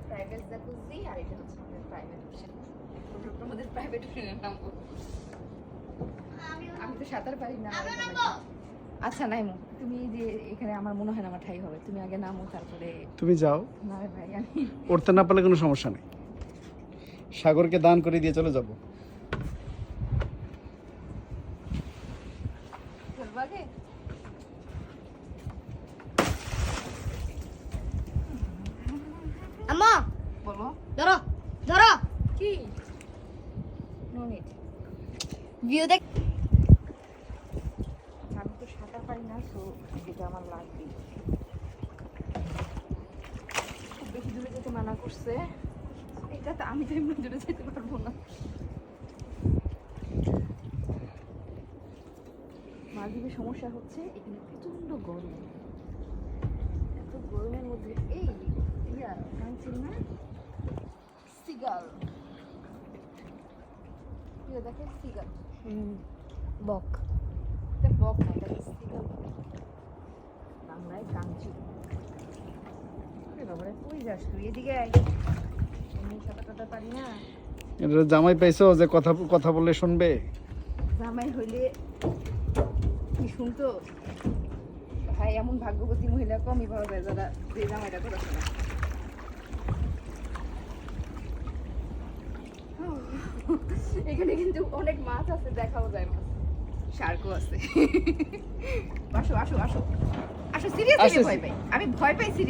Private jacuzzi আর এটা হচ্ছে আমাদের প্রাইভেট ওশান। আমাদের প্রাইভেট ওশানের নাম বলবো। আমি তো সাঁতার পারি না। আচ্ছা নাইমো, তুমি যে এখানে আমার মনে হয় না আমার ঠাই হবে, তুমি আগে নামো তারপরে। তুমি যাও, না রে ভাই আমি উঠতে না পারলে কোনো সমস্যা নেই, সাগরকে দান করে দিয়ে চলে যাব। চলবো আগে। আম্মা বলো ধরো ধরো কি? No need. ভিউ দেখ। আমি তো সাঁতার পারি না, সো এটা আমার লাগবে। খুব বেশি দূরে যেতে মানা করছে, এটা তো আমি তো এমনি দূরে যেতে পারবো না। মালদ্বীপের সমস্যা হচ্ছে এখানে প্রচন্ড গরম। এত গরমের মধ্যে এই ইয়া কাঞ্চিল না সিগাল, ইয়া দেখে সিগাল, বক এটা বক না, এটা সিগাল, বাংলায় কাঞ্চিল। বাবারে কই যাস তুই? এদিকে আয়। এমনি সাঁতার টাতার পারি না। এটা জামাই পাইছো যে কথা কথা বললে শুনবে? জামাই হইলে কি শুনতো? ভাই এমন ভাগ্যবতী মহিলা কমই পাওয়া যায় যারা যে জামাইটা কথা শোনে। এখানে কিন্তু অনেক মাছ আছে, দেখাও যায় মাছ, শার্কও আছে। আসো আসো আসো আসো, সিরিয়াসলি ভয় পাই, আমি ভয় পাই।